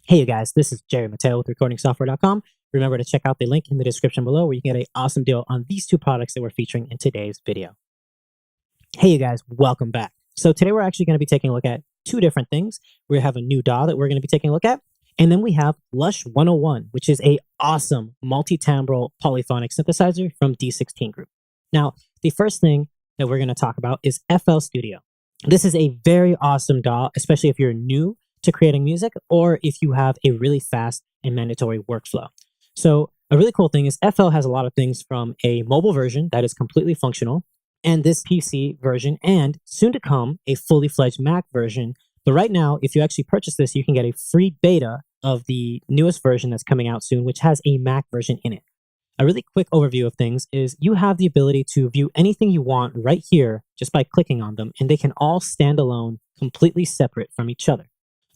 Hey, you guys, this is Jerry Mateo with recordingsoftware.com. Remember to check out the link in the description below where you can get an awesome deal on these two products that we're featuring in today's video. Hey, you guys, welcome back. So today we're actually going to be taking a look at two different things. We have a new DAW that we're going to be taking a look at, and then we have Lush101, which is a awesome multi-timbral polyphonic synthesizer from D16 Group. Now, the first thing that we're going to talk about is FL Studio. This is a very awesome DAW, especially if you're new to creating music or if you have a really fast and mandatory workflow. So a really cool thing is FL has a lot of things from a mobile version that is completely functional, and this PC version, and soon to come a fully fledged Mac version. But right now, if you actually purchase this, you can get a free beta of the newest version that's coming out soon, which has a Mac version in it. A really quick overview of things is you have the ability to view anything you want right here just by clicking on them, and they can all stand alone, completely separate from each other.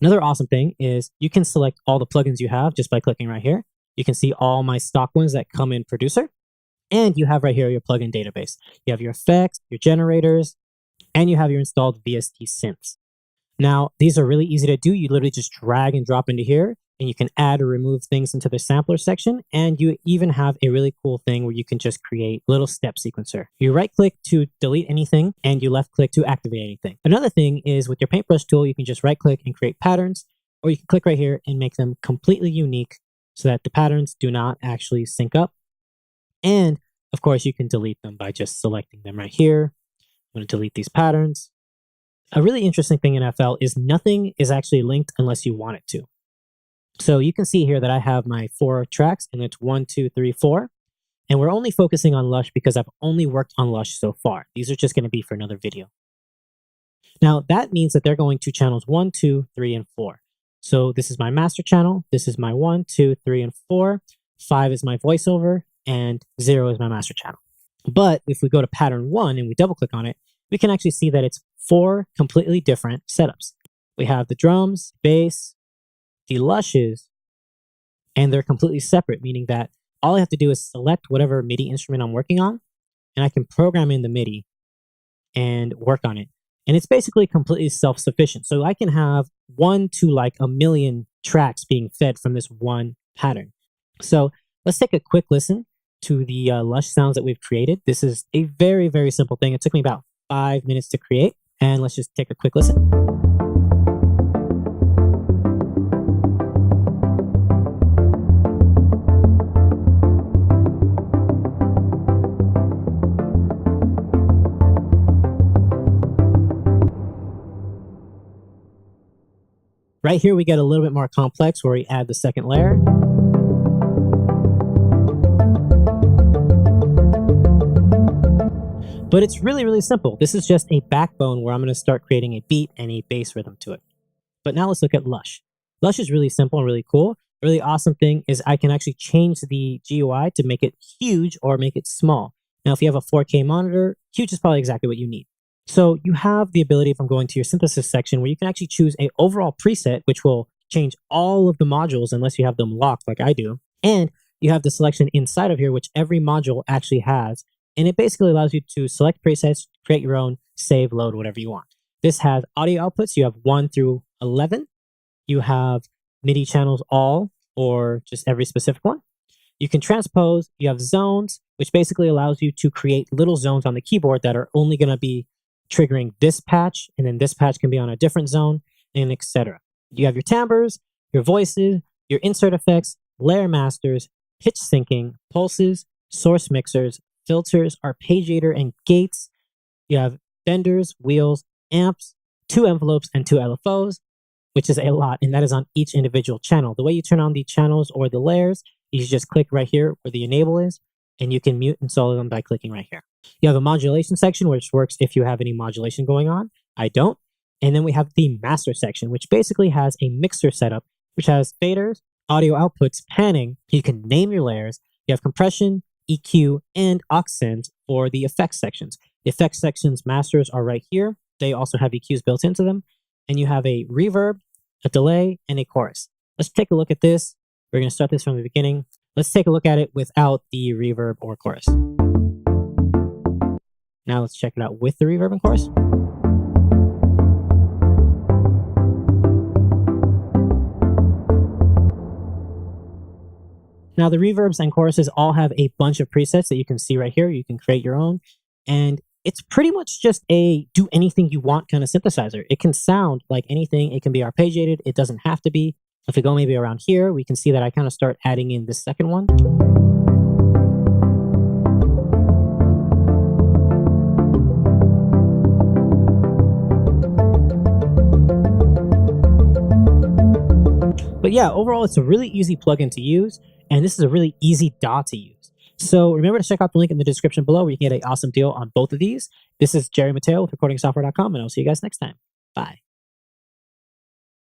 Another awesome thing is you can select all the plugins you have just by clicking right here. You can see all my stock ones that come in Producer, and you have right here your plugin database. You have your effects, your generators, and you have your installed VST synths. Now, these are really easy to do. You literally just drag and drop into here, and you can add or remove things into the sampler section. And you even have a really cool thing where you can just create little step sequencer. You right click to delete anything, and you left click to activate anything. Another thing is with your paintbrush tool, you can just right click and create patterns, or you can click right here and make them completely unique so that the patterns do not actually sync up. And of course, you can delete them by just selecting them right here. I'm going to delete these patterns. A really interesting thing in FL is nothing is actually linked unless you want it to. So you can see here that I have my 4 tracks, and it's 1, 2, 3, 4. And we're only focusing on Lush because I've only worked on Lush so far. These are just going to be for another video. Now that means that they're going to channels 1, 2, 3, and 4. So this is my master channel. This is my 1, 2, 3, and 4. 5 is my voiceover, and 0 is my master channel. But if we go to pattern 1 and we double click on it, we can actually see that it's 4 completely different setups. We have the drums, bass, the lushes, and they're completely separate, meaning that all I have to do is select whatever MIDI instrument I'm working on, and I can program in the MIDI and work on it. And it's basically completely self-sufficient. So I can have 1 to like a million tracks being fed from this one pattern. So let's take a quick listen to the Lush sounds that we've created. This is a very, very simple thing. It took me about 5 minutes to create, and let's just take a quick listen. Right here, we get a little bit more complex where we add the second layer. But it's really, really simple. This is just a backbone where I'm going to start creating a beat and a bass rhythm to it. But now let's look at Lush. Lush is really simple and really cool. A really awesome thing is I can actually change the GUI to make it huge or make it small. Now, if you have a 4K monitor, huge is probably exactly what you need. So you have the ability from going to your synthesis section where you can actually choose an overall preset, which will change all of the modules unless you have them locked like I do. And you have the selection inside of here, which every module actually has. And it basically allows you to select presets, create your own, save, load, whatever you want. This has audio outputs. You have 1 through 11. You have MIDI channels all, or just every specific one. You can transpose. You have zones, which basically allows you to create little zones on the keyboard that are only going to be triggering this patch, and then this patch can be on a different zone, and etc. You have your timbres, your voices, your insert effects, layer masters, pitch syncing, pulses, source mixers, filters, arpeggiator, and gates. You have benders, wheels, amps, 2 envelopes, and 2 LFOs, which is a lot, and that is on each individual channel. The way you turn on the channels or the layers is you just click right here where the enable is, and you can mute and solo them by clicking right here. You have a modulation section, which works if you have any modulation going on. I don't. And then we have the master section, which basically has a mixer setup, which has faders, audio outputs, panning. You can name your layers. You have compression, EQ, and aux sends for the effects sections. The effects sections masters are right here. They also have EQs built into them. And you have a reverb, a delay, and a chorus. Let's take a look at this. We're going to start this from the beginning. Let's take a look at it without the reverb or chorus. Now let's check it out with the reverb and chorus. Now, the reverbs and choruses all have a bunch of presets that you can see right here. You can create your own, and it's pretty much just a do anything you want kind of synthesizer. It can sound like anything. It can be arpeggiated. It doesn't have to be. If we go maybe around here, we can see that I kind of start adding in this second one. But yeah, overall, it's a really easy plugin to use, and this is a really easy DAW to use. So remember to check out the link in the description below where you can get an awesome deal on both of these. This is Jerry Mateo with recordingsoftware.com, and I'll see you guys next time. Bye.